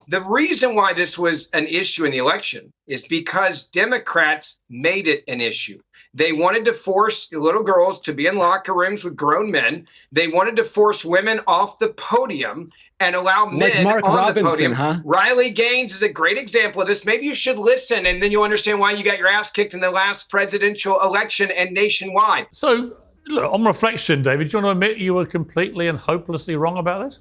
The reason why this was an issue in the election is because Democrats made it an issue. They wanted to force little girls to be in locker rooms with grown men. They wanted to force women off the podium and allow men like Mark on Robinson, the podium. huh? Riley Gaines is a great example of this. Maybe you should listen, and then you'll understand why you got your ass kicked in the last presidential election and nationwide. So, look, on reflection, David, do you want to admit you were completely and hopelessly wrong about this?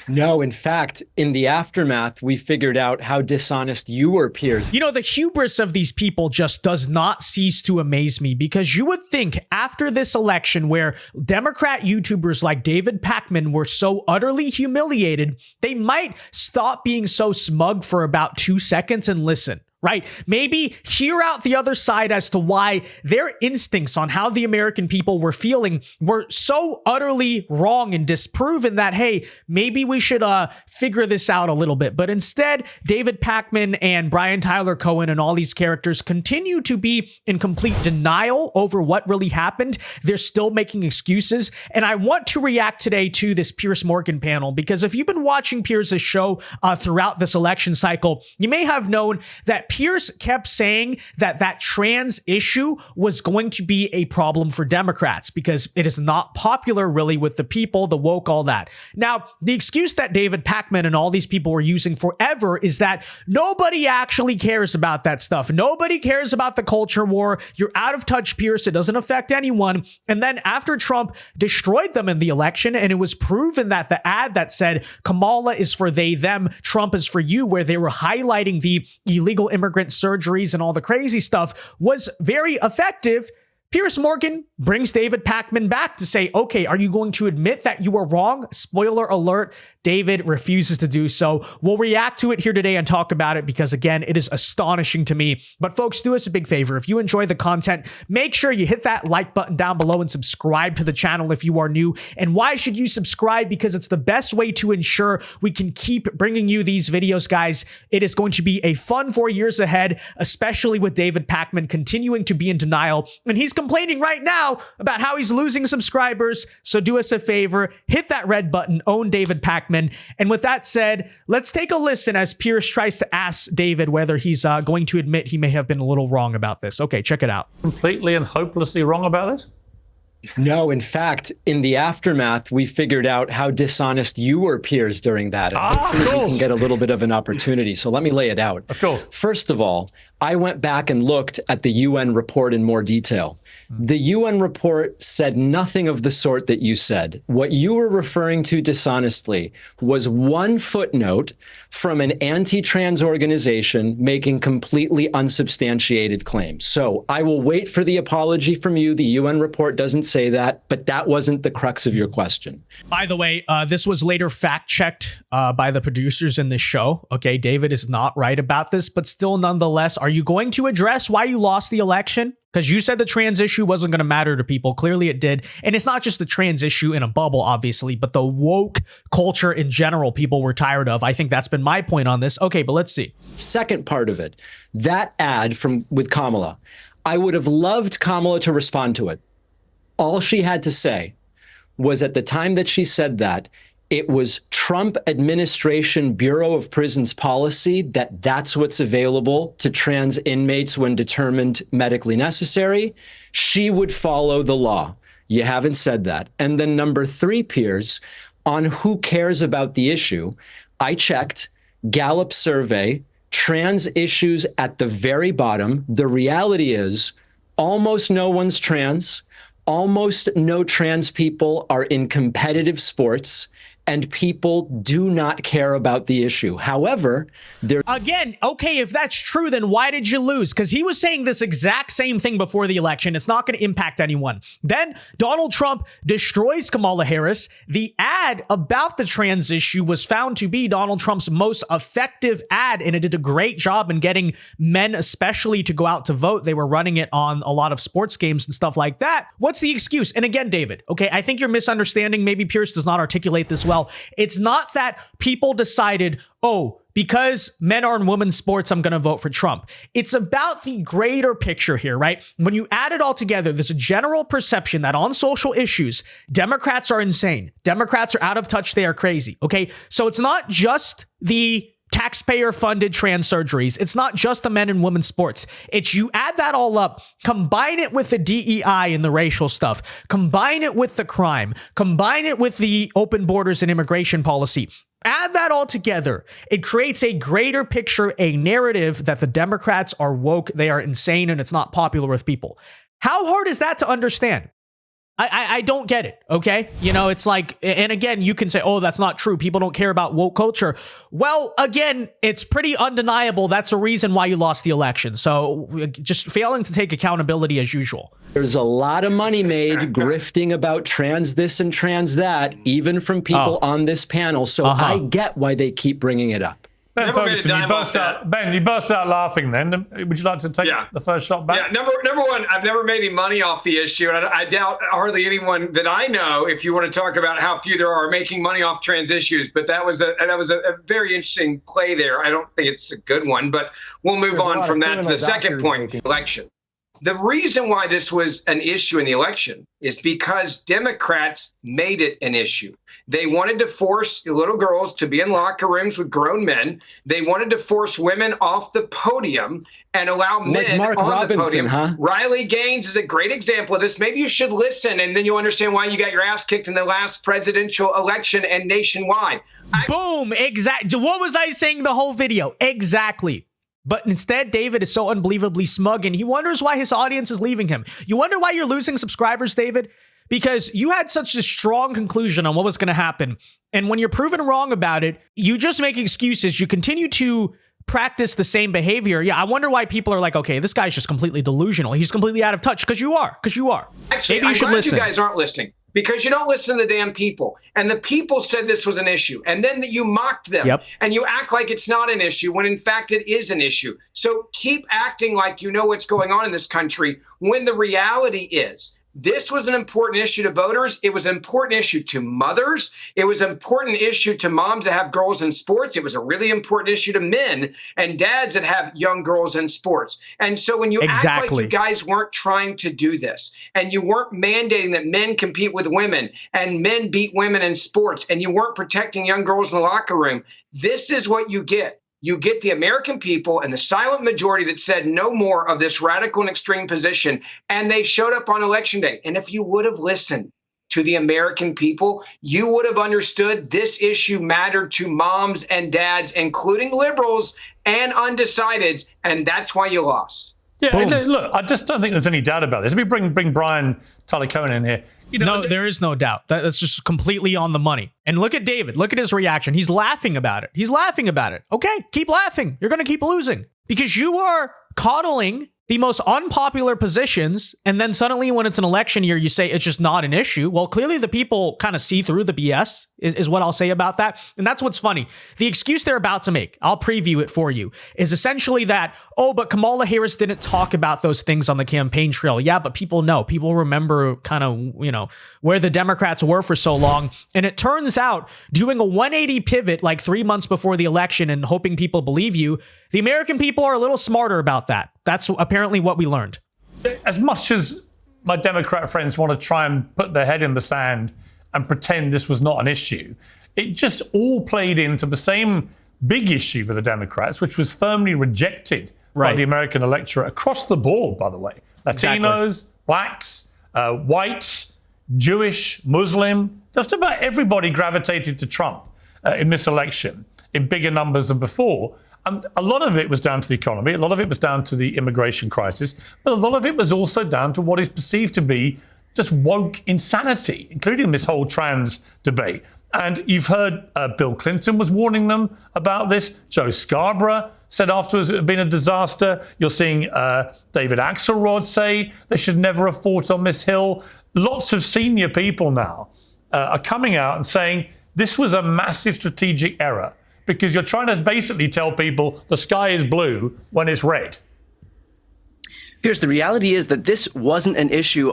No, in fact, in the aftermath, we figured out how dishonest you were, Piers. You know, the hubris of these people just does not cease to amaze me, because you would think after this election where Democrat YouTubers like David Pakman were so utterly humiliated, they might stop being so smug for about 2 seconds and listen. Right? Maybe hear out the other side as to why their instincts on how the American people were feeling were so utterly wrong and disproven that, hey, maybe we should figure this out a little bit. But instead, David Pakman and Brian Tyler Cohen and all these characters continue to be in complete denial over what really happened. They're still making excuses. And I want to react today to this Piers Morgan panel, because if you've been watching Piers' show throughout this election cycle, you may have known that Piers kept saying that that trans issue was going to be a problem for Democrats because it is not popular really with the people, the woke, all that. Now, the excuse that David Pakman and all these people were using forever is that nobody actually cares about that stuff. Nobody cares about the culture war. You're out of touch, Piers. It doesn't affect anyone. And then after Trump destroyed them in the election, and it was proven that the ad that said Kamala is for they, them, Trump is for you, where they were highlighting the illegal immigrant surgeries and all the crazy stuff, was very effective. Piers Morgan brings David Pakman back to say, okay, are you going to admit that you were wrong? Spoiler alert, David refuses to do so. We'll react to it here today and talk about it because, again, it is astonishing to me. But folks, do us a big favor. If you enjoy the content, make sure you hit that like button down below and subscribe to the channel if you are new. And why should you subscribe? Because it's the best way to ensure we can keep bringing you these videos, guys. It is going to be a fun 4 years ahead, especially with David Pakman continuing to be in denial. And he's complaining right now about how he's losing subscribers. So do us a favor, hit that red button, own David Pakman. And with that said, let's take a listen as Piers tries to ask David whether he's going to admit he may have been a little wrong about this. Okay, check it out. Completely and hopelessly wrong about this? No, in fact, in the aftermath, we figured out how dishonest you were, Piers, during that. And hopefully we can get a little bit of an opportunity. So let me lay it out. Of course. First of all, I went back and looked at the UN report in more detail. The UN report said nothing of the sort that you said. What you were referring to dishonestly was one footnote from an anti-trans organization making completely unsubstantiated claims. So I will wait for the apology from you. The UN report doesn't say that, but that wasn't the crux of your question. By the way, this was later fact-checked by the producers in this show. Okay, David is not right about this, but still nonetheless, are you going to address why you lost the election? Because you said the trans issue wasn't going to matter to people. Clearly it did. And it's not just the trans issue in a bubble, obviously, but the woke culture in general people were tired of. I think that's been my point on this. Okay, but let's see. Second part of it, that ad with Kamala, I would have loved Kamala to respond to it. All she had to say was at the time that she said that, it was Trump administration Bureau of Prisons policy that that's what's available to trans inmates when determined medically necessary. She would follow the law. You haven't said that. And then number three, Piers, on who cares about the issue, I checked Gallup survey, trans issues at the very bottom. The reality is almost no one's trans. Almost no trans people are in competitive sports. And people do not care about the issue. However, again, okay, if that's true, then why did you lose? Because he was saying this exact same thing before the election. It's not going to impact anyone. Then Donald Trump destroys Kamala Harris. The ad about the trans issue was found to be Donald Trump's most effective ad, and it did a great job in getting men especially to go out to vote. They were running it on a lot of sports games and stuff like that. What's the excuse? And again, David, okay, I think you're misunderstanding. Maybe Piers does not articulate this well. It's not that people decided, oh, because men are in women's sports, I'm going to vote for Trump. It's about the greater picture here, right? When you add it all together, there's a general perception that on social issues, Democrats are insane. Democrats are out of touch. They are crazy. Okay. So it's not just the taxpayer-funded trans surgeries. It's not just the men and women sports. It's you add that all up, combine it with the DEI and the racial stuff, combine it with the crime, combine it with the open borders and immigration policy. Add that all together. It creates a greater picture, a narrative that the Democrats are woke, they are insane, and it's not popular with people. How hard is that to understand? I don't get it, okay? You know, it's like, and again, you can say, oh, that's not true. People don't care about woke culture. Well, again, it's pretty undeniable. That's a reason why you lost the election. So just failing to take accountability as usual. There's a lot of money made grifting about trans this and trans that, even from people on this panel. So I get why they keep bringing it up. Ben Ferguson, you burst out laughing then. Would you like to take the first shot back? Yeah, number one, I've never made any money off the issue. And I doubt hardly anyone that I know, if you want to talk about how few there are making money off trans issues. But that was a very interesting play there. I don't think it's a good one, but we'll move on from that to the second point, election. The reason why this was an issue in the election is because Democrats made it an issue. They wanted to force little girls to be in locker rooms with grown men. They wanted to force women off the podium and allow men Mark on Robinson, the podium. huh? Riley Gaines is a great example of this. Maybe you should listen, and then you'll understand why you got your ass kicked in the last presidential election and nationwide. Boom! Exactly. What was I saying the whole video? Exactly. But instead, David is so unbelievably smug, and he wonders why his audience is leaving him. You wonder why you're losing subscribers, David? Because you had such a strong conclusion on what was going to happen. And when you're proven wrong about it, you just make excuses. You continue to practice the same behavior. Yeah, I wonder why people are like, okay, this guy's just completely delusional. He's completely out of touch. Because you are. Actually, maybe you should listen. You guys aren't listening. Because you don't listen to the damn people. And the people said this was an issue. And then you mocked them. And you act like it's not an issue when in fact it is an issue. So keep acting like you know what's going on in this country when the reality is this was an important issue to voters. It was an important issue to mothers. It was an important issue to moms that have girls in sports. It was a really important issue to men and dads that have young girls in sports. And so when you act like you guys weren't trying to do this and you weren't mandating that men compete with women and men beat women in sports and you weren't protecting young girls in the locker room, this is what you get. You get the American people and the silent majority that said no more of this radical and extreme position, and they showed up on Election Day. And if you would have listened to the American people, you would have understood this issue mattered to moms and dads, including liberals and undecideds, and that's why you lost. Yeah, look, I just don't think there's any doubt about this. Let me bring Brian Tyler Cohen in here. No, there is no doubt. That's just completely on the money. And look at David. Look at his reaction. He's laughing about it. Okay, keep laughing. You're going to keep losing because you are coddling the most unpopular positions. And then suddenly when it's an election year, you say it's just not an issue. Well, clearly the people kind of see through the BS is what I'll say about that. And that's what's funny. The excuse they're about to make, I'll preview it for you, is essentially that, oh, but Kamala Harris didn't talk about those things on the campaign trail. Yeah, but people know. People remember kind of, you know, where the Democrats were for so long. And it turns out doing a 180 pivot like 3 months before the election and hoping people believe you, the American people are a little smarter about that. That's apparently what we learned. As much as my Democrat friends want to try and put their head in the sand and pretend this was not an issue, it just all played into the same big issue for the Democrats, which was firmly rejected by the American electorate across the board, by the way. Latinos, blacks, whites, Jewish, Muslim, just about everybody gravitated to Trump in this election in bigger numbers than before. And a lot of it was down to the economy. A lot of it was down to the immigration crisis. But a lot of it was also down to what is perceived to be just woke insanity, including this whole trans debate. And you've heard Bill Clinton was warning them about this. Joe Scarborough said afterwards it had been a disaster. You're seeing David Axelrod say they should never have fought on this hill. Lots of senior people now are coming out and saying this was a massive strategic error, because you're trying to basically tell people the sky is blue when it's red. Here's the reality is that this wasn't an issue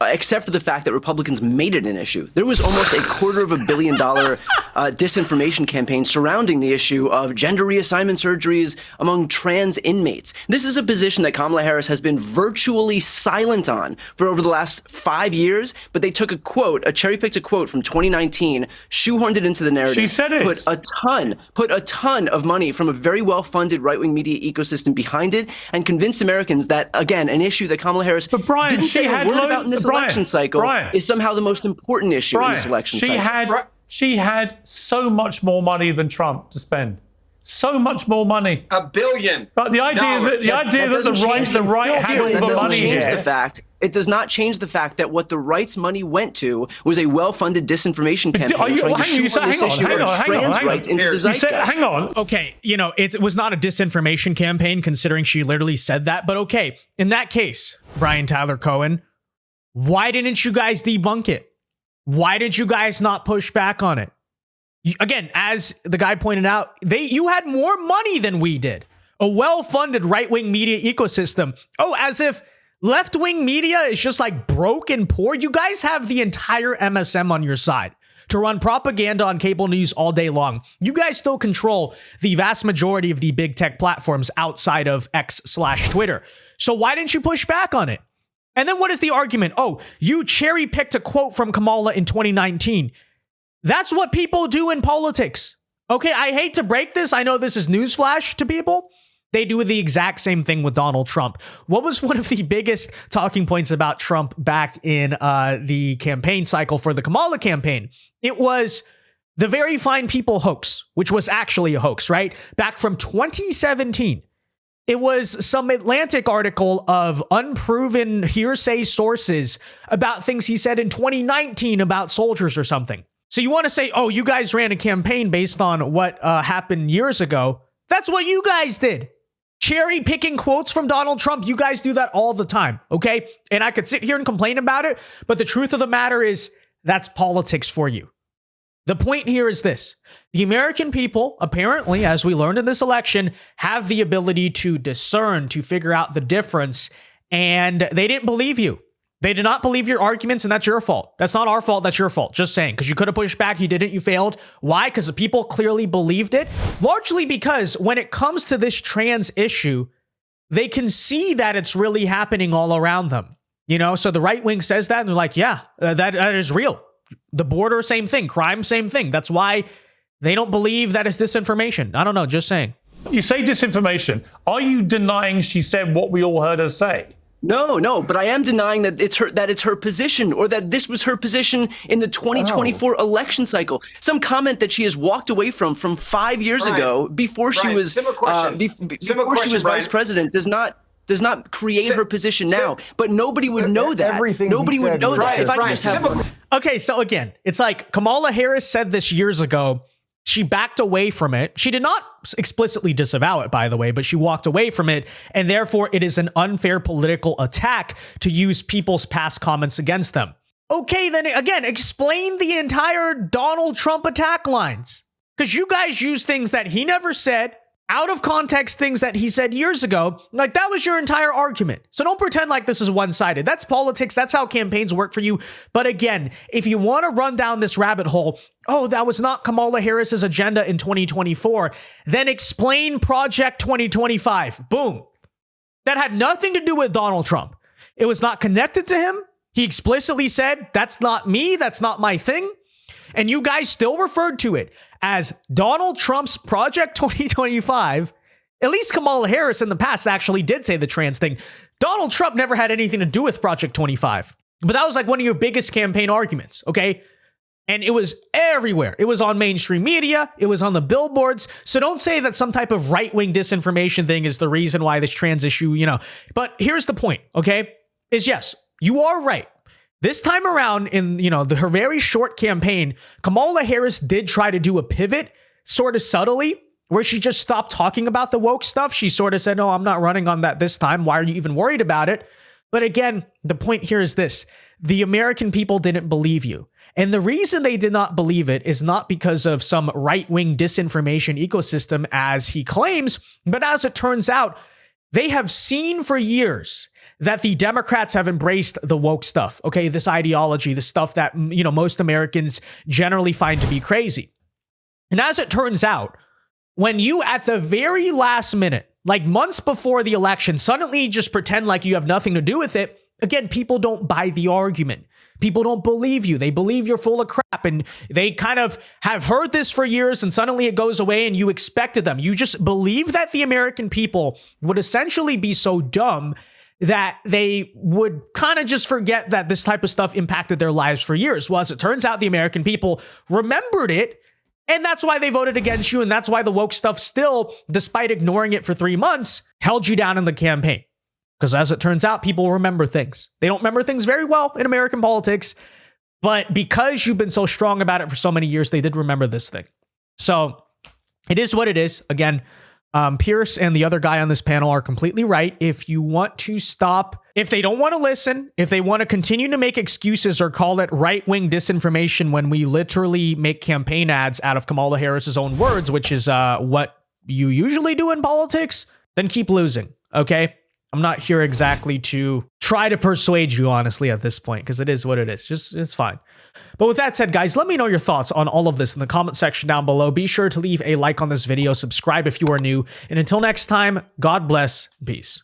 except for the fact that Republicans made it an issue. There was almost $250 million disinformation campaign surrounding the issue of gender reassignment surgeries among trans inmates. This is a position that Kamala Harris has been virtually silent on for over the last 5 years, but they took cherry-picked a quote from 2019, shoehorned it into the narrative. She said it. Put a ton of money from a very well-funded right-wing media ecosystem behind it, and convinced Americans that, again, an issue that Kamala Harris didn't say a word about in this election cycle is somehow the most important issue in this election cycle. She had so much more money than Trump to spend. So much more money. $1 billion. But the idea that the right had all the money here. It does not change the fact that what the right's money went to was a well-funded disinformation campaign trying to shoehorn this issue of trans rights into the zeitgeist. Hang on. Okay, it was not a disinformation campaign, considering she literally said that. But okay, in that case, Brian Tyler Cohen, why didn't you guys debunk it? Why did you guys not push back on it? Again, as the guy pointed out, you had more money than we did. A well-funded right-wing media ecosystem. Oh, as if left-wing media is just like broke and poor. You guys have the entire MSM on your side to run propaganda on cable news all day long. You guys still control the vast majority of the big tech platforms outside of X/Twitter. So why didn't you push back on it? And then what is the argument? Oh, you cherry-picked a quote from Kamala in 2019. That's what people do in politics. Okay, I hate to break this. I know this is newsflash to people. They do the exact same thing with Donald Trump. What was one of the biggest talking points about Trump back in the campaign cycle for the Kamala campaign? It was the Very Fine People hoax, which was actually a hoax, right? Back from 2017. It was some Atlantic article of unproven hearsay sources about things he said in 2019 about soldiers or something. So you want to say, oh, you guys ran a campaign based on what happened years ago. That's what you guys did. Cherry picking quotes from Donald Trump. You guys do that all the time, okay? And I could sit here and complain about it, but the truth of the matter is that's politics for you. The point here is this. The American people, apparently, as we learned in this election, have the ability to discern, to figure out the difference, and they didn't believe you. They did not believe your arguments, and that's your fault. That's not our fault. That's your fault. Just saying, because you could have pushed back. You didn't. You failed. Why? Because the people clearly believed it. Largely because when it comes to this trans issue, they can see that it's really happening all around them. So the right wing says that, and they're like, yeah, that is real. The border, same thing. Crime, same thing. That's why they don't believe that it's disinformation. I don't know. Just saying. You say disinformation. Are you denying she said what we all heard her say? No, but I am denying that it's her position, or that this was her position in the 2024 election cycle. Some comment that she has walked away from 5 years ago, before she was vice president, does not create her position now. But nobody would know that. Nobody would know that if I just have. Okay, so again, it's like Kamala Harris said this years ago. She backed away from it. She did not explicitly disavow it, by the way, but she walked away from it. And therefore, it is an unfair political attack to use people's past comments against them. Okay, then again, explain the entire Donald Trump attack lines. Because you guys use things that he never said, out of context things that he said years ago. Like, that was your entire argument. So don't pretend like this is one-sided. That's politics. That's how campaigns work for you. But again, if you want to run down this rabbit hole, oh, that was not Kamala Harris's agenda in 2024, then explain Project 2025. Boom. That had nothing to do with Donald Trump. It was not connected to him. He explicitly said, that's not me. That's not my thing. And you guys still referred to it as Donald Trump's Project 2025. At least Kamala Harris in the past actually did say the trans thing. Donald Trump never had anything to do with Project 25. But that was like one of your biggest campaign arguments, okay? And it was everywhere. It was on mainstream media. It was on the billboards. So don't say that some type of right-wing disinformation thing is the reason why this trans issue, But here's the point, okay? Is yes, you are right. This time around in, her very short campaign, Kamala Harris did try to do a pivot sort of subtly where she just stopped talking about the woke stuff. She sort of said, no, I'm not running on that this time. Why are you even worried about it? But again, the point here is this. The American people didn't believe you. And the reason they did not believe it is not because of some right-wing disinformation ecosystem, as he claims, but as it turns out, they have seen for years that the Democrats have embraced the woke stuff, okay? This ideology, the stuff that, most Americans generally find to be crazy. And as it turns out, when you at the very last minute, like months before the election, suddenly just pretend like you have nothing to do with it, again, people don't buy the argument. People don't believe you. They believe you're full of crap, and they kind of have heard this for years, and suddenly it goes away and you expected them. You just believe that the American people would essentially be so dumb that they would kind of just forget that this type of stuff impacted their lives for years. Well, as it turns out, the American people remembered it, and that's why they voted against you, and that's why the woke stuff still, despite ignoring it for 3 months, held you down in the campaign. Because as it turns out, people remember things. They don't remember things very well in American politics, but because you've been so strong about it for so many years, they did remember this thing. So it is what it is. Again, Pierce and the other guy on this panel are completely right. If you want to stop, if they don't want to listen, if they want to continue to make excuses or call it right-wing disinformation when we literally make campaign ads out of Kamala Harris's own words, which is what you usually do in politics, then keep losing, okay? I'm not here exactly to try to persuade you, honestly, at this point, because it is what it is. Just, it's fine. But with that said, guys, let me know your thoughts on all of this in the comment section down below. Be sure to leave a like on this video, subscribe if you are new, and until next time, God bless, peace.